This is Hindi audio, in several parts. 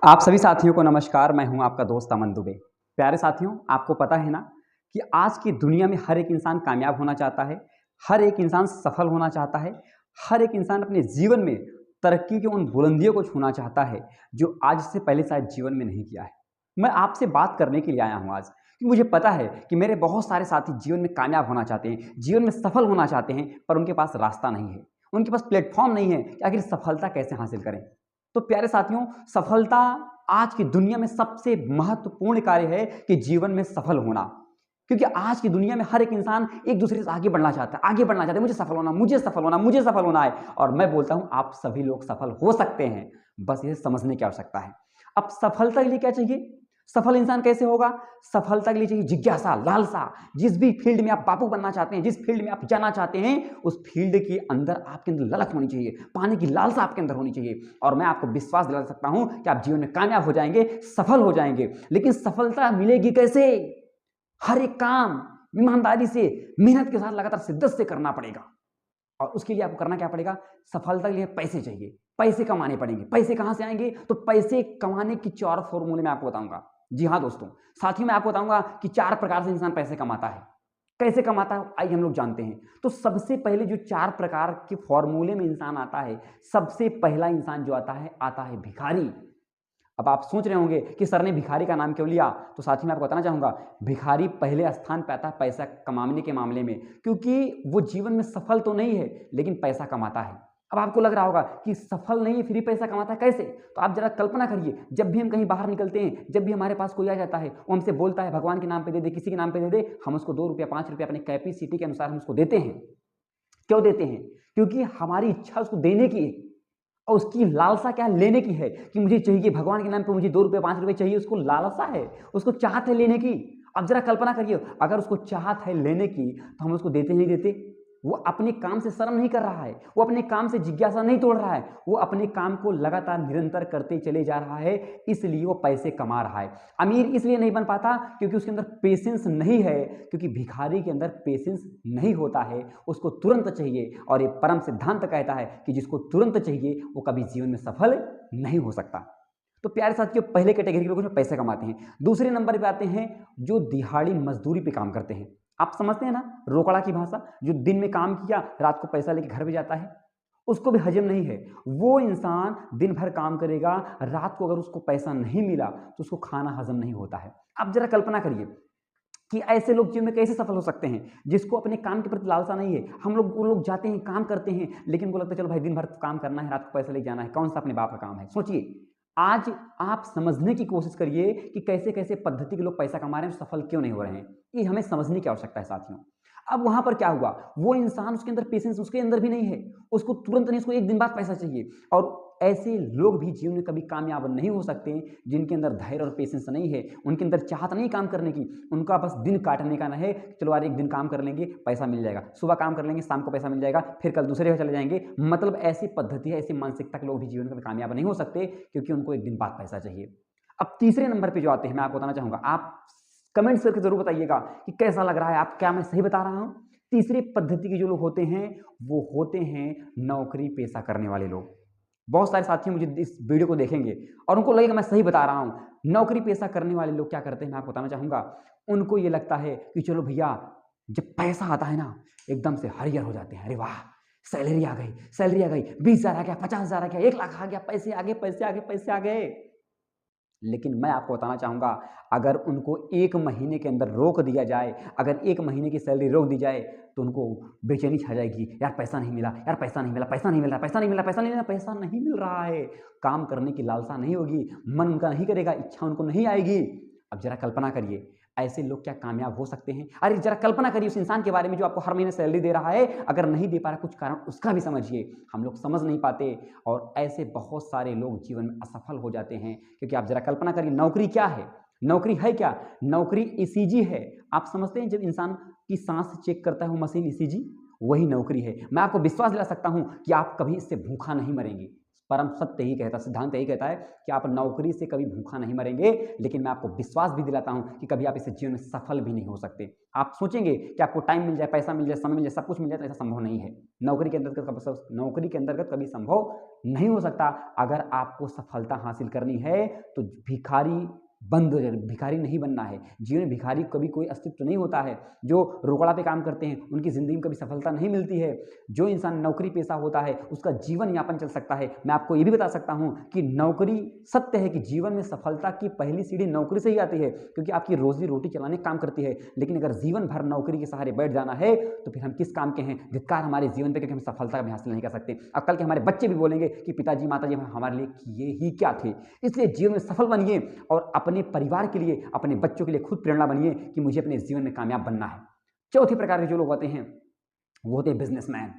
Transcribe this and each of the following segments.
आप सभी साथियों को नमस्कार। मैं हूं आपका दोस्त अमन दुबे। प्यारे साथियों, आपको पता है ना कि आज की दुनिया में हर एक इंसान कामयाब होना चाहता है, हर एक इंसान सफल होना चाहता है, हर एक इंसान अपने जीवन में तरक्की की उन बुलंदियों को छूना चाहता है जो आज से पहले शायद जीवन में नहीं किया है। मैं आपसे बात करने के लिए आया हूं आज कि मुझे पता है कि मेरे बहुत सारे साथी जीवन में कामयाब होना चाहते हैं, जीवन में सफल होना चाहते हैं, पर उनके पास रास्ता नहीं है, उनके पास प्लेटफॉर्म नहीं है कि आखिर सफलता कैसे हासिल करें। तो प्यारे साथियों, सफलता आज की दुनिया में सबसे महत्वपूर्ण कार्य है कि जीवन में सफल होना। क्योंकि आज की दुनिया में हर एक इंसान एक दूसरे से आगे बढ़ना चाहता है, आगे बढ़ना चाहता है। मुझे सफल होना, मुझे सफल होना, मुझे सफल होना है। और मैं बोलता हूं, आप सभी लोग सफल हो सकते हैं, बस इसे समझने की आवश्यकता है। अब सफलता के लिए क्या चाहिए? सफल इंसान कैसे होगा? सफलता के लिए चाहिए जिज्ञासा, लालसा। जिस भी फील्ड में आप बाबू बनना चाहते हैं, जिस फील्ड में आप जाना चाहते हैं, उस फील्ड के अंदर आपके अंदर ललक होनी चाहिए, पाने की लालसा आपके अंदर होनी चाहिए। और मैं आपको विश्वास दिला सकता हूं कि आप जीवन में कामयाब हो जाएंगे, सफल हो जाएंगे। लेकिन सफलता मिलेगी कैसे? हर एक काम ईमानदारी से, मेहनत के साथ, लगातार शिद्दत से करना पड़ेगा। और उसके लिए आपको करना क्या पड़ेगा? सफलता के लिए पैसे चाहिए, पैसे कमाने पड़ेंगे। पैसे कहां से आएंगे? तो पैसे कमाने की 4 फॉर्मूले मैं आपको बताऊंगा। जी हाँ दोस्तों, साथियों, मैं आपको बताऊंगा कि 4 प्रकार से इंसान पैसे कमाता है। कैसे कमाता है, आइए हम लोग जानते हैं। तो सबसे पहले जो 4 प्रकार के फॉर्मूले में इंसान आता है, सबसे पहला इंसान जो आता है भिखारी। अब आप सोच रहे होंगे कि सर ने भिखारी का नाम क्यों लिया? तो साथ ही मैं आपको बताना चाहूंगा, भिखारी पहले स्थान पे आता है पैसा कमाने के मामले में, क्योंकि वो जीवन में सफल तो नहीं है लेकिन पैसा कमाता है। अब आपको लग रहा होगा कि सफल नहीं है फिर भी पैसा कमाता है, कैसे? तो आप जरा कल्पना करिए, जब भी हम कहीं बाहर निकलते हैं, जब भी हमारे पास कोई आ जाता है, वो हमसे बोलता है भगवान के नाम पे दे दे, किसी के नाम पे दे दे, हम उसको 2 रुपया 5 रुपया अपनी कैपेसिटी के अनुसार हम उसको देते हैं। क्यों देते हैं? क्योंकि हमारी इच्छा उसको देने की है और उसकी लालसा क्या है? लेने की है कि मुझे चाहिए, भगवान के नाम पे मुझे 2 रुपये 5 रुपये चाहिए। उसको लालसा है, उसको चाहत है लेने की। अब जरा कल्पना करिए, अगर उसको चाहत है लेने की तो हम उसको देते नहीं देते? वो अपने काम से शर्म नहीं कर रहा है, वो अपने काम से जिज्ञासा नहीं तोड़ रहा है, वो अपने काम को लगातार निरंतर करते चले जा रहा है, इसलिए वो पैसे कमा रहा है। अमीर इसलिए नहीं बन पाता क्योंकि उसके अंदर पेशेंस नहीं है, क्योंकि भिखारी के अंदर पेशेंस नहीं होता है, उसको तुरंत चाहिए। और ये परम सिद्धांत कहता है कि जिसको तुरंत चाहिए वो कभी जीवन में सफल नहीं हो सकता। तो प्यारे साथियों, पहले कैटेगरी के लोग जो पैसे कमाते हैं। दूसरे नंबर पे आते हैं जो दिहाड़ी मजदूरी पे काम करते हैं। आप समझते हैं ना रोकड़ा की भाषा? जो दिन में काम किया, रात को पैसा लेके घर पे जाता है, उसको भी हजम नहीं है। वो इंसान दिन भर काम करेगा, रात को अगर उसको पैसा नहीं मिला तो उसको खाना हजम नहीं होता है। आप जरा कल्पना करिए कि ऐसे लोग जीवन में कैसे सफल हो सकते हैं, जिसको अपने काम के प्रति लालसा नहीं है। हम लोग, वो लोग जाते हैं, काम करते हैं, लेकिन उनको लगता है चलो भाई दिन भर काम करना है, रात को पैसा लेके जाना है, कौन सा अपने बाप का काम है। सोचिए, आज आप समझने की कोशिश करिए कि कैसे कैसे पद्धति के लोग पैसा कमा रहे हैं, सफल क्यों नहीं हो रहे हैं। ये हमें समझने की आवश्यकता है साथियों। अब वहां पर क्या हुआ? वो इंसान, उसके अंदर पेशेंस उसके अंदर भी नहीं है, उसको तुरंत नहीं, उसको एक दिन बाद पैसा चाहिए। और ऐसे लोग भी जीवन में कभी कामयाब नहीं हो सकते जिनके अंदर धैर्य और पेशेंस नहीं है, उनके अंदर चाहत नहीं काम करने की। उनका बस दिन काटने का ना है, चलो यार एक दिन काम कर लेंगे पैसा मिल जाएगा, सुबह काम कर लेंगे शाम को पैसा मिल जाएगा, फिर कल दूसरे जगह चले जाएंगे। मतलब ऐसी पद्धति है, ऐसी मानसिकता के लोग भी जीवन में कामयाब नहीं हो सकते, क्योंकि उनको एक दिन बाद पैसा चाहिए। अब तीसरे नंबर पे जो आते हैं, मैं आपको बताना चाहूंगा, आप कमेंट्स करके जरूर बताइएगा कि कैसा लग रहा है, आप क्या मैं सही बता रहा हूं? तीसरी पद्धति के जो लोग होते हैं, वो होते हैं नौकरी पेशा करने वाले लोग। बहुत सारे साथी मुझे इस वीडियो को देखेंगे और उनको लगेगा मैं सही बता रहा हूं। नौकरी पेशा करने वाले लोग क्या करते हैं, मैं आपको बताना चाहूंगा। उनको ये लगता है कि चलो भैया, जब पैसा आता है ना, एकदम से हरियर हो जाते हैं। अरे वाह, सैलरी आ गई, सैलरी आ गई, 20,000 आ गया, 50,000 आ गया, 1 लाख आ गया, पैसे आ गए, पैसे आ गए, पैसे आ गए। लेकिन मैं आपको बताना चाहूंगा, अगर उनको 1 महीने के अंदर रोक दिया जाए, अगर 1 महीने की सैलरी रोक दी जाए, तो उनको बेचैनी छा जाएगी। यार पैसा नहीं मिला, यार पैसा नहीं मिला, पैसा नहीं मिल रहा, पैसा नहीं मिल रहा, पैसा नहीं मिल रहा, पैसा नहीं मिल रहा है। काम करने की लालसा नहीं होगी, मन उनका नहीं करेगा, इच्छा उनको नहीं आएगी। अब जरा कल्पना करिए, ऐसे लोग क्या कामयाब हो सकते हैं? अरे जरा कल्पना करिए उस इंसान के बारे में जो आपको हर महीने सैलरी दे रहा है, अगर नहीं दे पा रहा कुछ कारण उसका भी समझिए। हम लोग समझ नहीं पाते और ऐसे बहुत सारे लोग जीवन में असफल हो जाते हैं। क्योंकि आप जरा कल्पना करिए, नौकरी क्या है? नौकरी है क्या? नौकरी ईसीजी है। आप समझते हैं, जब इंसान की सांस चेक करता है वो मशीन ईसीजी, वही नौकरी है। मैं आपको विश्वास दिला सकता हूं कि आप कभी इससे भूखा नहीं मरेंगे। परम सत्य ही कहता, सिद्धांत यही कहता है कि आप नौकरी से कभी भूखा नहीं मरेंगे, लेकिन मैं आपको विश्वास भी दिलाता हूं कि कभी आप इस जीवन में सफल भी नहीं हो सकते। आप सोचेंगे कि आपको टाइम मिल जाए, पैसा मिल जाए, समय मिल जाए, सब कुछ मिल जाए, तो ऐसा संभव नहीं है। नौकरी के अंतर्गत कभी संभव नहीं हो सकता। अगर आपको सफलता हासिल करनी है तो भिखारी नहीं बनना है। जीवन में भिखारी कभी कोई अस्तित्व नहीं होता है। जो रोकड़ा पे काम करते हैं उनकी जिंदगी में कभी सफलता नहीं मिलती है। जो इंसान नौकरी पेशा होता है उसका जीवन यापन चल सकता है। मैं आपको ये भी बता सकता हूं कि नौकरी, सत्य है कि जीवन में सफलता की पहली सीढ़ी नौकरी से ही आती है, क्योंकि आपकी रोजी रोटी चलाने काम करती है। लेकिन अगर जीवन भर नौकरी के सहारे बैठ जाना है तो फिर हम किस काम के हैं। धिक्कार हमारे जीवन पे, क्योंकि हम सफलता भी हासिल नहीं कर सकते। अब कल के हमारे बच्चे भी बोलेंगे कि पिताजी माताजी हमारे लिए किए ही क्या थे। इसलिए जीवन में सफल बनिए और अपने परिवार के लिए, अपने बच्चों के लिए खुद प्रेरणा बनिए कि मुझे अपने जीवन में कामयाब बनना है। चौथी प्रकार के जो लोग होते हैं वो होते हैं बिजनेसमैन।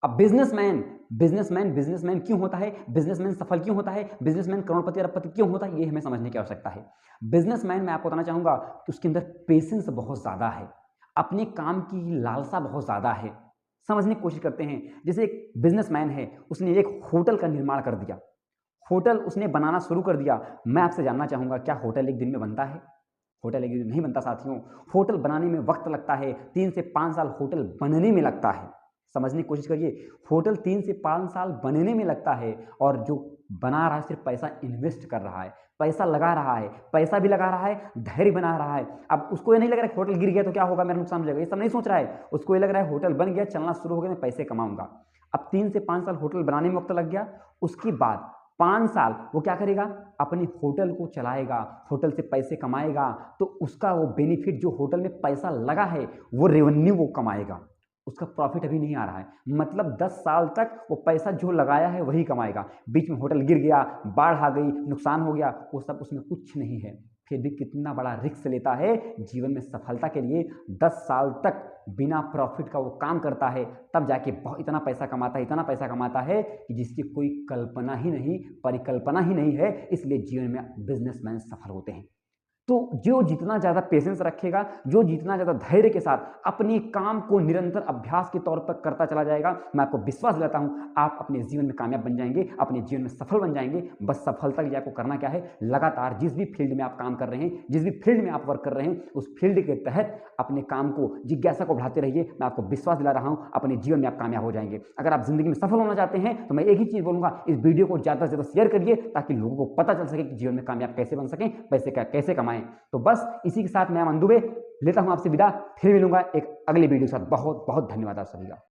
अब बिजनेसमैन क्यों होता है, बिजनेसमैन सफल क्यों होता है, बिजनेसमैन करोड़पति अरबपति क्यों होता है, ये हमें समझने की आवश्यकता है। बिजनेसमैन, मैं आपको बताना चाहूंगा कि उसके अंदर पेशेंस बहुत ज्यादा है, अपने काम की लालसा बहुत ज्यादा है। समझने की कोशिश करते हैं। जैसे एक बिजनेसमैन है, उसने एक होटल का निर्माण कर दिया, होटल उसने बनाना शुरू कर दिया। मैं आपसे जानना चाहूंगा, क्या होटल एक दिन में बनता है? होटल एक दिन नहीं बनता साथियों। होटल बनाने में वक्त लगता है, 3 से 5 साल होटल बनने में लगता है। समझने की कोशिश करिए, होटल 3 से 5 साल बनने में लगता है, और जो बना रहा है सिर्फ पैसा इन्वेस्ट कर रहा है, पैसा लगा रहा है, पैसा भी लगा रहा है, धैर्य बना रहा है। अब उसको ये नहीं लग रहा है होटल गिर गया तो क्या होगा, मेरा नुकसान हो जाएगा, ये सब नहीं सोच रहा है। उसको ये लग रहा है होटल बन गया, चलना शुरू हो गया, मैं पैसे कमाऊंगा। अब 3 से 5 साल होटल बनाने में वक्त लग गया, उसके बाद 5 साल वो क्या करेगा, अपने होटल को चलाएगा, होटल से पैसे कमाएगा, तो उसका वो बेनिफिट, जो होटल में पैसा लगा है वो रेवेन्यू वो कमाएगा। उसका प्रॉफिट अभी नहीं आ रहा है, मतलब 10 साल तक वो पैसा जो लगाया है वही कमाएगा। बीच में होटल गिर गया, बाढ़ आ गई, नुकसान हो गया, वो सब उसमें कुछ नहीं है। फिर भी कितना बड़ा रिस्क लेता है जीवन में सफलता के लिए। 10 साल तक बिना प्रॉफिट का वो काम करता है, तब जाके इतना पैसा कमाता है, इतना पैसा कमाता है कि जिसकी कोई कल्पना ही नहीं, परिकल्पना ही नहीं है। इसलिए जीवन में बिजनेसमैन सफल होते हैं। तो जो जितना ज़्यादा पेशेंस रखेगा, जो जितना ज़्यादा धैर्य के साथ अपने काम को निरंतर अभ्यास के तौर पर करता चला जाएगा, मैं आपको विश्वास दिलाता हूं आप अपने जीवन में कामयाब बन जाएंगे, अपने जीवन में सफल बन जाएंगे। बस सफलता के लिए आपको करना क्या है, लगातार जिस भी फील्ड में आप काम कर रहे हैं, जिस भी फील्ड में आप वर्क कर रहे हैं, उस फील्ड के तहत अपने काम को, जिज्ञासा को बढ़ाते रहिए। मैं आपको विश्वास दिला रहा हूं अपने जीवन में आप कामयाब हो जाएंगे। अगर आप जिंदगी में सफल होना चाहते हैं तो मैं एक ही चीज़ बोलूंगा, इस वीडियो को ज़्यादा से ज़्यादा शेयर करिए, ताकि लोगों को पता चल सके कि जीवन में कामयाब कैसे बन सकें, पैसे कैसे कमाएं। तो बस इसी के साथ मैं अमन दुबे लेता हूं आपसे विदा, फिर मिलूंगा एक अगली वीडियो के साथ। बहुत बहुत धन्यवाद आप सभी का।